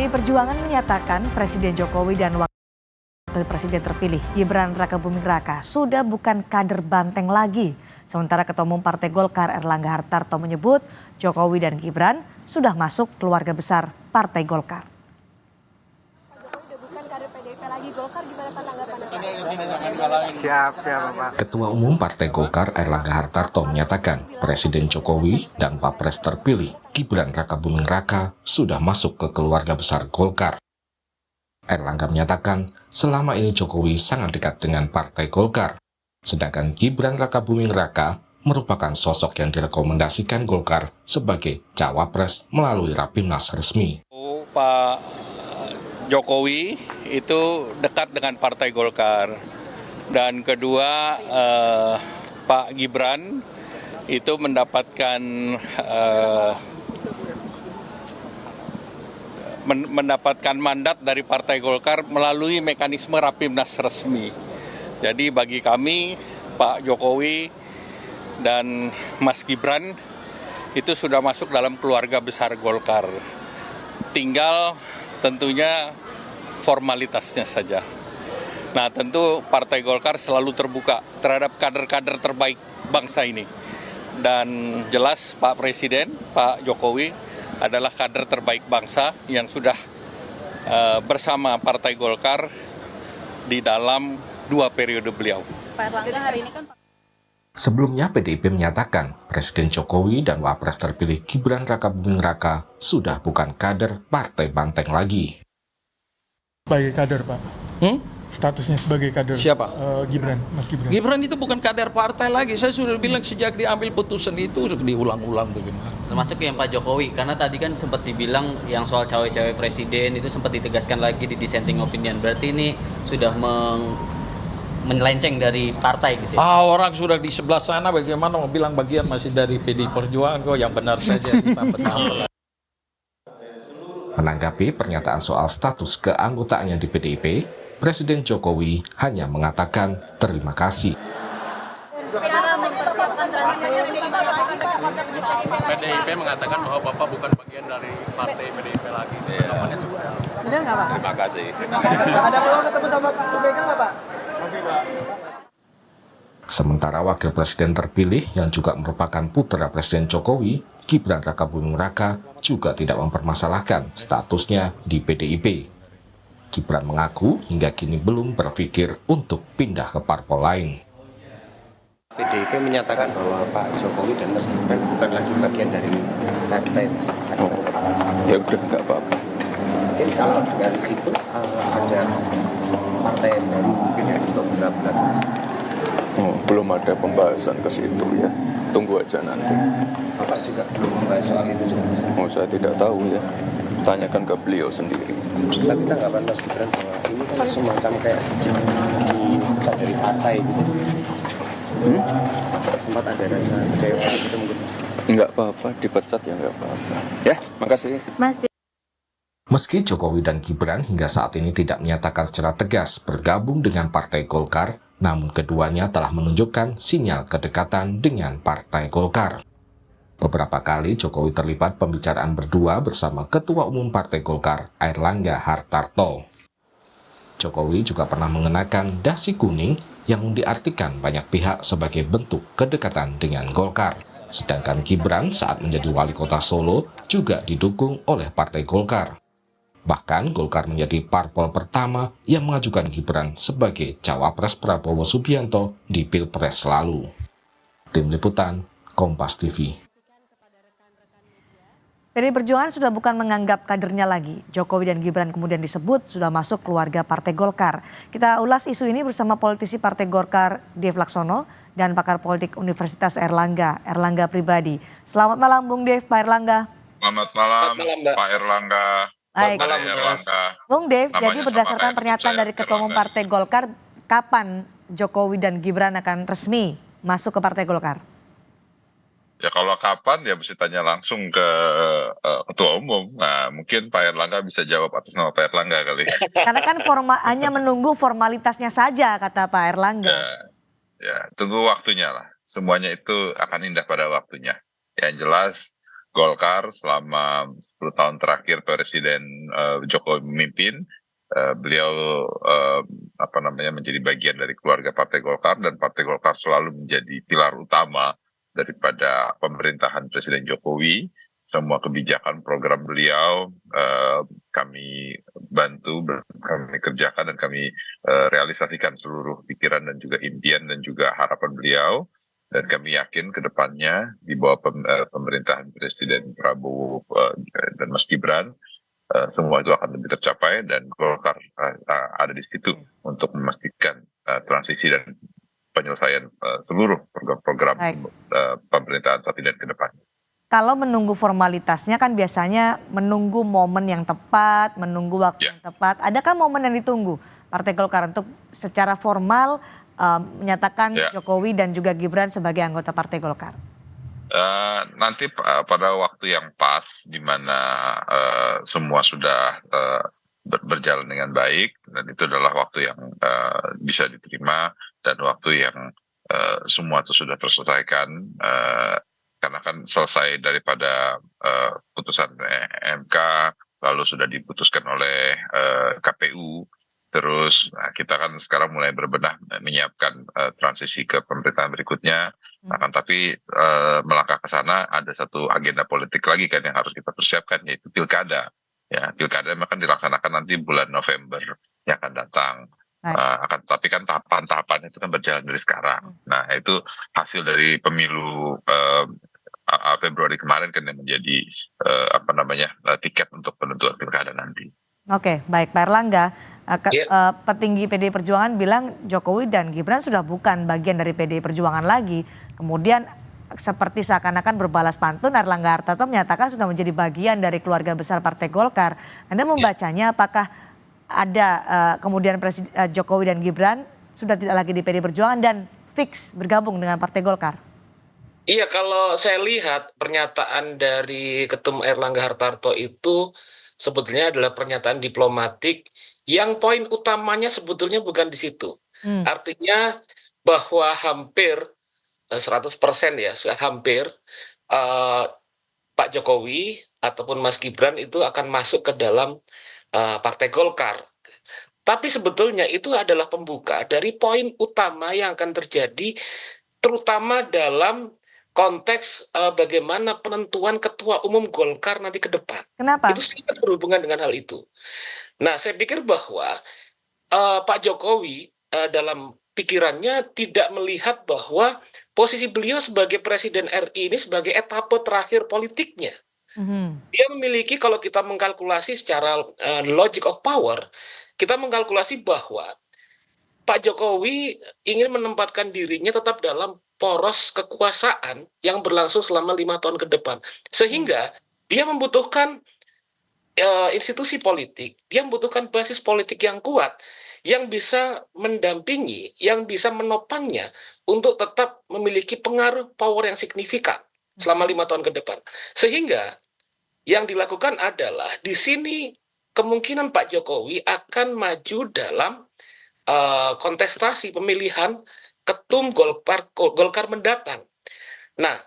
PDI Perjuangan menyatakan Presiden Jokowi dan Wakil Presiden terpilih Gibran Rakabuming Raka sudah bukan kader banteng lagi. Sementara Ketua Umum Partai Golkar Erlangga Hartarto menyebut Jokowi dan Gibran sudah masuk keluarga besar Partai Golkar. Ketua Umum Partai Golkar Erlangga Hartarto menyatakan Presiden Jokowi dan Wapres terpilih Gibran Rakabuming Raka sudah masuk ke keluarga besar Golkar. Erlangga menyatakan selama ini Jokowi sangat dekat dengan Partai Golkar, sedangkan Gibran Rakabuming Raka merupakan sosok yang direkomendasikan Golkar sebagai cawapres melalui Rapimnas resmi. Pak Jokowi itu dekat dengan Partai Golkar. Dan kedua, Pak Gibran itu mendapatkan mandat dari Partai Golkar melalui mekanisme Rapimnas resmi. Jadi bagi kami, Pak Jokowi dan Mas Gibran itu sudah masuk dalam keluarga besar Golkar. Tinggal tentunya formalitasnya saja. Nah, tentu Partai Golkar selalu terbuka terhadap kader-kader terbaik bangsa ini. Dan jelas Pak Presiden, Pak Jokowi adalah kader terbaik bangsa yang sudah bersama Partai Golkar di dalam 2 periode beliau. Pak Erlangga hari ini kan Sebelumnya PDIP menyatakan Presiden Jokowi dan Wapres terpilih Gibran Rakabuming Raka sudah bukan kader Partai Banteng lagi. Sebagai kader, Pak. Statusnya sebagai kader. Siapa? Gibran, Mas Gibran. Gibran itu bukan kader partai lagi. Saya sudah bilang sejak diambil putusan itu diulang-ulang bagaimana. Termasuk yang Pak Jokowi, karena tadi kan sempat dibilang yang soal cawe-cawe presiden itu sempat ditegaskan lagi di dissenting opinion. Berarti ini sudah menyelenceng dari partai gitu ya? Orang sudah di sebelah sana bagaimana mau bilang bagian masih dari PDI Perjuangan kok, yang benar saja. Menanggapi pernyataan soal status keanggotaannya di PDIP, Presiden Jokowi hanya mengatakan terima kasih. PDIP mengatakan bahwa Bapak bukan bagian dari partai PDIP lagi. benar nggak Pak? Terima kasih. Ada peluang ketemu sama Subega nggak Pak? Masih Pak. Sementara Wakil Presiden terpilih yang juga merupakan putra Presiden Jokowi, Gibran Rakabuming Raka juga tidak mempermasalahkan statusnya di PDIP. Gibran mengaku hingga kini belum berpikir untuk pindah ke parpol lain. PDIP menyatakan bahwa Pak Jokowi dan Mas Gibran bukan lagi bagian dari partai. Ya udah nggak apa-apa. Mungkin kalau dengan itu ada partai yang baru mungkin ya untuk benar-benar. Belum ada pembahasan ke situ ya. Tunggu aja nanti. Bapak juga belum membahas soal itu juga. Saya tidak tahu ya. Tanyakan ke beliau sendiri. Tapi tanggapan Mas Gibran bahwa ini kan semacam kayak dipecat dari partai gitu. Sempat ada rasa kecewa gitu mungkin. Nggak apa-apa, dipecat ya nggak apa-apa. Ya, makasih. Meski Jokowi dan Gibran hingga saat ini tidak menyatakan secara tegas bergabung dengan Partai Golkar, namun keduanya telah menunjukkan sinyal kedekatan dengan Partai Golkar. Beberapa kali Jokowi terlibat pembicaraan berdua bersama Ketua Umum Partai Golkar Erlangga Hartarto. Jokowi juga pernah mengenakan dasi kuning yang diartikan banyak pihak sebagai bentuk kedekatan dengan Golkar. Sedangkan Gibran saat menjadi wali kota Solo juga didukung oleh Partai Golkar. Bahkan Golkar menjadi parpol pertama yang mengajukan Gibran sebagai cawapres Prabowo Subianto di Pilpres lalu. Tim Liputan, Kompas TV. PDI Perjuangan sudah bukan menganggap kadernya lagi. Jokowi dan Gibran kemudian disebut sudah masuk keluarga Partai Golkar. Kita ulas isu ini bersama politisi Partai Golkar Dev Laksono dan pakar politik Universitas Erlangga Pribadi. Selamat malam Bung Dev, Pak Erlangga. Selamat malam, Pak Erlangga. Baik. Erlangga. Bung Dev, Namanya jadi berdasarkan sama pernyataan dari Ketua Umum Partai Golkar, kapan Jokowi dan Gibran akan resmi masuk ke Partai Golkar? Ya kalau kapan ya mesti tanya langsung ke Ketua Umum. Nah mungkin Pak Erlangga bisa jawab atas nama Pak Erlangga kali. Karena kan hanya menunggu formalitasnya saja kata Pak Erlangga. Ya tunggu waktunya lah. Semuanya itu akan indah pada waktunya. Yang jelas Golkar selama 10 tahun terakhir Presiden Jokowi memimpin. Beliau menjadi bagian dari keluarga Partai Golkar, dan Partai Golkar selalu menjadi pilar utama daripada pemerintahan Presiden Jokowi. Semua kebijakan program beliau kami bantu, kami kerjakan, dan kami realisasikan seluruh pikiran dan juga impian dan juga harapan beliau. Dan kami yakin ke depannya di bawah pemerintahan Presiden Prabowo dan Mas Gibran, semua itu akan lebih tercapai, dan Golkar ada di situ untuk memastikan transisi dan penyelesaian seluruh program-program pemerintahan saat ini dan ke depan. Kalau menunggu formalitasnya kan biasanya menunggu momen yang tepat, menunggu waktu yang tepat. Adakah momen yang ditunggu Partai Golkar untuk secara formal menyatakan Jokowi dan juga Gibran sebagai anggota Partai Golkar? Nanti pada waktu yang pas, di mana semua sudah berjalan dengan baik, dan itu adalah waktu yang bisa diterima, dan waktu yang semua itu sudah terselesaikan, karena kan selesai daripada putusan MK, lalu sudah diputuskan oleh KPU. Terus kita kan sekarang mulai berbenah menyiapkan transisi ke pemerintahan berikutnya. Akan tapi melangkah ke sana ada satu agenda politik lagi kan yang harus kita persiapkan, yaitu pilkada. Ya, pilkada akan dilaksanakan nanti bulan November yang akan datang. Tapi kan tahapan-tahapannya itu kan berjalan dari sekarang. Nah, itu hasil dari pemilu Februari kemarin kan yang menjadi tiket untuk penentuan pilkada nanti. Oke, baik Pak Erlangga. Petinggi PDI Perjuangan bilang Jokowi dan Gibran sudah bukan bagian dari PDI Perjuangan lagi. Kemudian seperti seakan-akan berbalas pantun, Erlangga Hartarto menyatakan sudah menjadi bagian dari keluarga besar Partai Golkar. Anda membacanya apakah ada kemudian Jokowi dan Gibran sudah tidak lagi di PDI Perjuangan dan fix bergabung dengan Partai Golkar? Iya, kalau saya lihat pernyataan dari Ketum Erlangga Hartarto itu sebetulnya adalah pernyataan diplomatik yang poin utamanya sebetulnya bukan di situ. Artinya bahwa hampir 100% ya, hampir Pak Jokowi ataupun Mas Gibran itu akan masuk ke dalam Partai Golkar. Tapi sebetulnya itu adalah pembuka dari poin utama yang akan terjadi, terutama dalam konteks bagaimana penentuan ketua umum Golkar nanti ke depan. Kenapa? Itu sangat berhubungan dengan hal itu. Nah, saya pikir bahwa Pak Jokowi dalam pikirannya tidak melihat bahwa posisi beliau sebagai Presiden RI ini sebagai etape terakhir politiknya. Dia memiliki, kalau kita mengkalkulasi secara logic of power, kita mengkalkulasi bahwa Pak Jokowi ingin menempatkan dirinya tetap dalam poros kekuasaan yang berlangsung selama 5 tahun ke depan. Sehingga dia membutuhkan institusi politik, dia membutuhkan basis politik yang kuat, yang bisa mendampingi, yang bisa menopangnya untuk tetap memiliki pengaruh power yang signifikan selama 5 tahun ke depan. Sehingga yang dilakukan adalah di sini kemungkinan Pak Jokowi akan maju dalam kontestasi pemilihan ketum Golkar mendatang. Nah,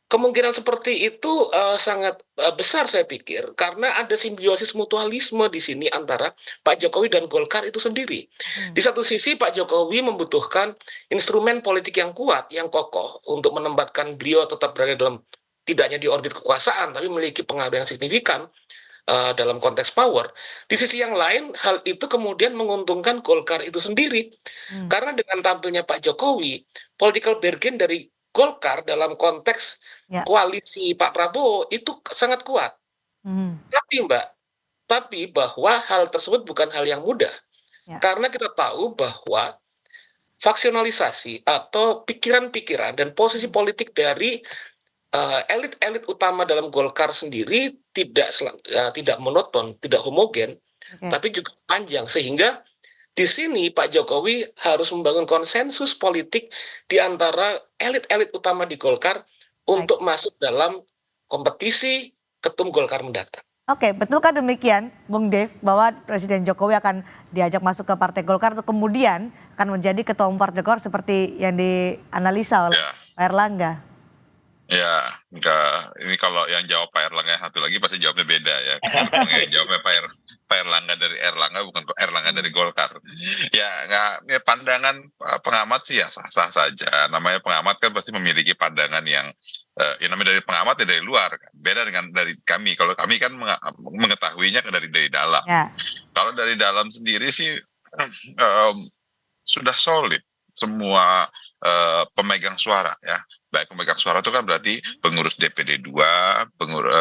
kemungkinan seperti itu sangat besar saya pikir, karena ada simbiosis mutualisme di sini antara Pak Jokowi dan Golkar itu sendiri. Di satu sisi Pak Jokowi membutuhkan instrumen politik yang kuat, yang kokoh untuk menempatkan beliau tetap berada dalam, tidak hanya di orbit kekuasaan, tapi memiliki pengaruh yang signifikan dalam konteks power. Di sisi yang lain, hal itu kemudian menguntungkan Golkar itu sendiri. Karena dengan tampilnya Pak Jokowi, political bargain dari Golkar dalam konteks koalisi Pak Prabowo itu sangat kuat. Tapi bahwa hal tersebut bukan hal yang mudah. Karena kita tahu bahwa faksionalisasi atau pikiran-pikiran dan posisi politik dari elit-elit utama dalam Golkar sendiri tidak monoton, tidak homogen, tapi juga panjang. Sehingga di sini Pak Jokowi harus membangun konsensus politik di antara elit-elit utama di Golkar untuk masuk dalam kompetisi ketum Golkar mendatang. Oke, betulkah demikian, Bung Dev, bahwa Presiden Jokowi akan diajak masuk ke Partai Golkar atau kemudian akan menjadi ketua umum Partai Golkar seperti yang dianalisa oleh Pak Erlangga? Ya, Ini kalau yang jawab Pak Erlangga satu lagi pasti jawabnya beda ya. Yang jawabnya Pak Erlangga dari Erlangga, bukan Erlangga dari Golkar. Ya nggak, ya pandangan pengamat sih ya sah-sah saja. Namanya pengamat kan pasti memiliki pandangan yang yang namanya dari pengamat ya dari luar kan. Beda dengan dari kami. Kalau kami kan mengetahuinya dari dalam. Ya. Kalau dari dalam sendiri sih sudah solid semua pemegang suara ya. Baik pemegang suara itu kan berarti pengurus DPD 2, pengurus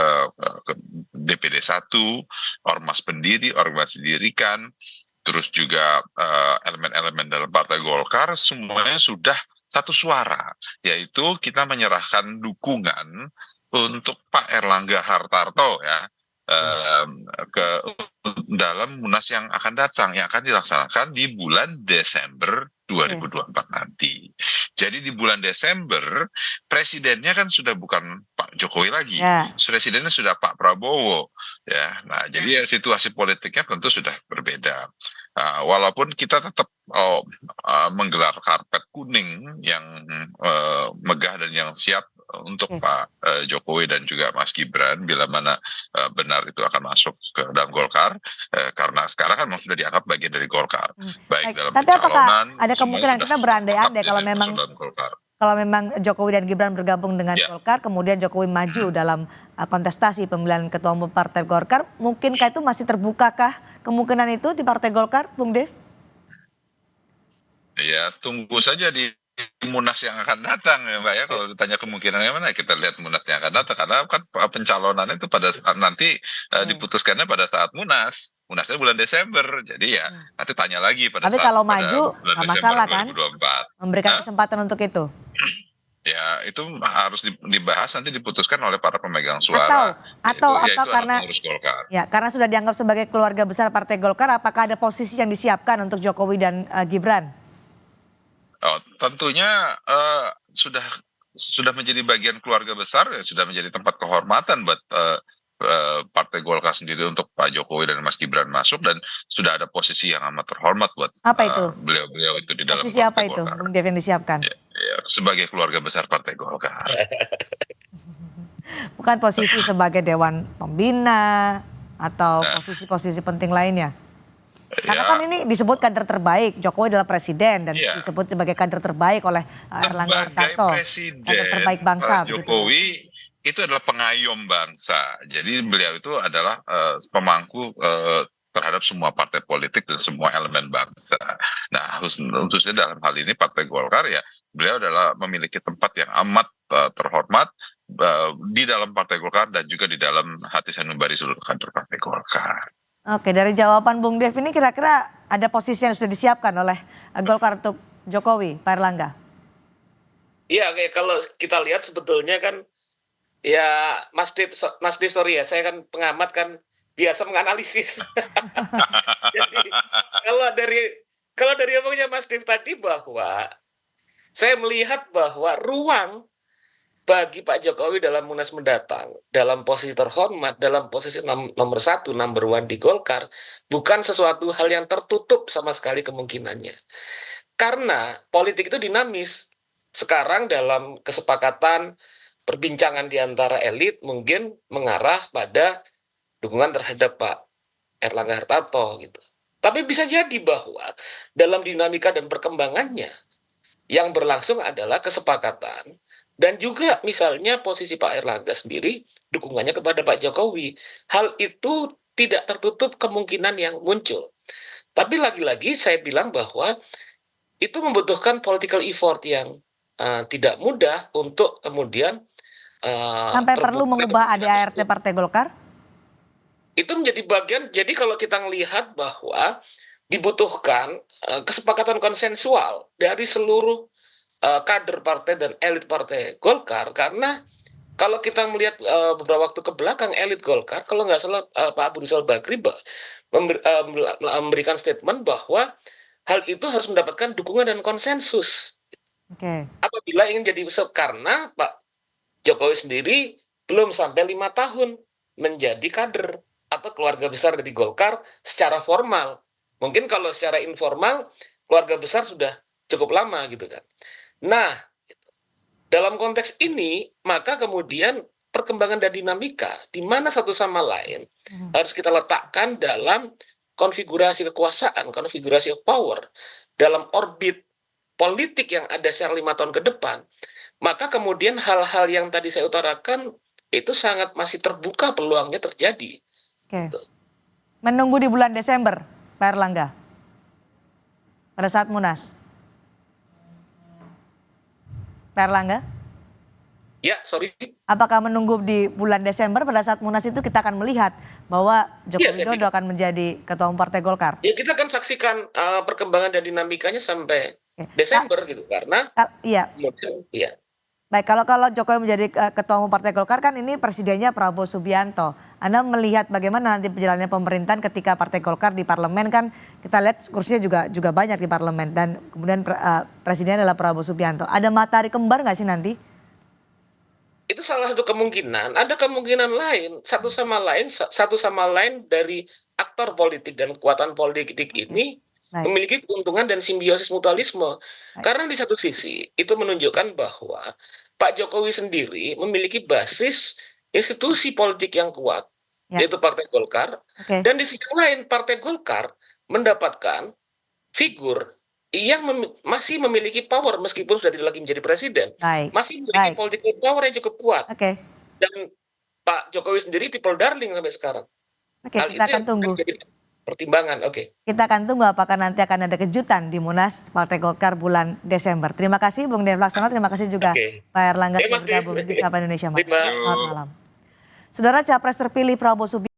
DPD 1, ormas pendiri, ormas didirikan, terus juga elemen-elemen dalam Partai Golkar semuanya sudah satu suara, yaitu kita menyerahkan dukungan untuk Pak Erlangga Hartarto ya ke dalam Munas yang akan datang, yang akan dilaksanakan di bulan Desember 2024 nanti. Jadi di bulan Desember presidennya kan sudah bukan Pak Jokowi lagi, presidennya sudah Pak Prabowo ya. Nah jadi ya, situasi politiknya tentu sudah berbeda. Walaupun kita tetap menggelar karpet kuning yang megah dan yang siap untuk Pak Jokowi dan juga Mas Gibran bila mana benar itu akan masuk ke dalam Golkar, karena sekarang kan memang sudah dianggap bagian dari Golkar, baik dalam Tapi pencalonan. apakah ada kemungkinan kita berandai-andai kalau memang Jokowi dan Gibran bergabung dengan Golkar, kemudian Jokowi maju dalam kontestasi pemilihan ketua umum Partai Golkar, mungkinkah itu masih terbukakah kemungkinan itu di Partai Golkar, Bung Dev? Ya tunggu saja di Munas yang akan datang ya Mbak ya. Kalau ditanya kemungkinannya mana, kita lihat Munas yang akan datang, karena kan pencalonannya itu pada saat nanti diputuskannya pada saat Munasnya bulan Desember. Jadi ya nanti tanya lagi pada Tapi saat kalau maju nggak masalah kan 2024. memberikan kesempatan untuk itu. Ya itu harus dibahas, nanti diputuskan oleh para pemegang suara atau karena pengurus Golkar. Ya, karena sudah dianggap sebagai keluarga besar Partai Golkar, apakah ada posisi yang disiapkan untuk Jokowi dan Gibran? Oh, tentunya sudah menjadi bagian keluarga besar, ya, sudah menjadi tempat kehormatan buat Partai Golkar sendiri untuk Pak Jokowi dan Mas Gibran masuk, dan sudah ada posisi yang amat terhormat buat beliau-beliau itu di dalam posisi apa itu, Bung Dev, yang disiapkan? Ya, sebagai keluarga besar Partai Golkar. Bukan posisi sebagai Dewan Pembina atau posisi-posisi penting lainnya? Karena kan ini disebut kader terbaik, Jokowi adalah presiden dan disebut sebagai kader terbaik oleh Erlangga Hartarto, kader terbaik bangsa. Jokowi itu adalah pengayom bangsa, jadi beliau itu adalah pemangku terhadap semua partai politik dan semua elemen bangsa. Nah khususnya dalam hal ini Partai Golkar ya, beliau adalah memiliki tempat yang amat terhormat di dalam Partai Golkar dan juga di dalam hati sanubari seluruh kader Partai Golkar. Oke, dari jawaban Bung Dev ini kira-kira ada posisi yang sudah disiapkan oleh Golkar untuk Jokowi, Pak Erlangga? Iya, kalau kita lihat sebetulnya kan ya Mas Dev sorry ya, saya kan pengamat kan biasa menganalisis. Jadi kalau dari omongnya Mas Dev tadi, bahwa saya melihat bahwa ruang bagi Pak Jokowi dalam Munas mendatang, dalam posisi terhormat, dalam posisi nomor 1, number 1 di Golkar, bukan sesuatu hal yang tertutup sama sekali kemungkinannya. Karena politik itu dinamis. Sekarang dalam kesepakatan perbincangan di antara elit mungkin mengarah pada dukungan terhadap Pak Erlangga Hartarto gitu. Tapi bisa jadi bahwa dalam dinamika dan perkembangannya yang berlangsung adalah kesepakatan. Dan juga misalnya posisi Pak Erlangga sendiri dukungannya kepada Pak Jokowi. Hal itu tidak tertutup kemungkinan yang muncul. Tapi lagi-lagi saya bilang bahwa itu membutuhkan political effort yang tidak mudah untuk kemudian sampai perlu mengubah ADART Partai Golkar? Itu menjadi bagian, jadi kalau kita melihat bahwa dibutuhkan kesepakatan konsensual dari seluruh kader partai dan elit Partai Golkar, karena kalau kita melihat beberapa waktu ke belakang elit Golkar, kalau nggak salah Pak Abu Rizal Bakri memberikan statement bahwa hal itu harus mendapatkan dukungan dan konsensus. Apabila ingin jadi besar, karena Pak Jokowi sendiri belum sampai 5 tahun menjadi kader atau keluarga besar dari Golkar secara formal. Mungkin kalau secara informal keluarga besar sudah cukup lama gitu kan. Nah, dalam konteks ini, maka kemudian perkembangan dan dinamika di mana satu sama lain harus kita letakkan dalam konfigurasi kekuasaan, konfigurasi of power, dalam orbit politik yang ada secara 5 tahun ke depan, maka kemudian hal-hal yang tadi saya utarakan itu sangat masih terbuka peluangnya terjadi. Oke. Menunggu di bulan Desember, Pak Erlangga, pada saat Munas. Pak Erlangga? Ya, sorry. Apakah menunggu di bulan Desember pada saat Munas itu kita akan melihat bahwa Joko Iya, saya Widodo akan menjadi Ketua Umum Partai Golkar? Ya, kita akan saksikan perkembangan dan dinamikanya sampai Desember gitu, karena Iya. kemudian, ya. Baik, kalau Jokowi menjadi Ketua Umum Partai Golkar kan ini presidennya Prabowo Subianto. Anda melihat bagaimana nanti perjalanannya pemerintahan ketika Partai Golkar di parlemen kan kita lihat kursinya juga banyak di parlemen dan kemudian presidennya adalah Prabowo Subianto. Ada matahari kembar nggak sih nanti? Itu salah satu kemungkinan. Ada kemungkinan lain, satu sama lain dari aktor politik dan kekuatan politik ini memiliki keuntungan dan simbiosis mutualisme. Karena di satu sisi itu menunjukkan bahwa Pak Jokowi sendiri memiliki basis institusi politik yang kuat, yaitu Partai Golkar. Dan di sisi lain Partai Golkar mendapatkan figur yang masih memiliki power meskipun sudah tidak lagi menjadi presiden. Masih memiliki political power yang cukup kuat. Dan Pak Jokowi sendiri people darling sampai sekarang. Hal Kita akan tunggu. Pertimbangan, Kita akan tunggu apakah nanti akan ada kejutan di Munas Partai Golkar bulan Desember. Terima kasih Bung Dev Laksono, terima kasih juga Pak Erlangga sudah bergabung di Sapa Indonesia Malam. Selamat malam. Saudara, Capres terpilih Prabowo Subianto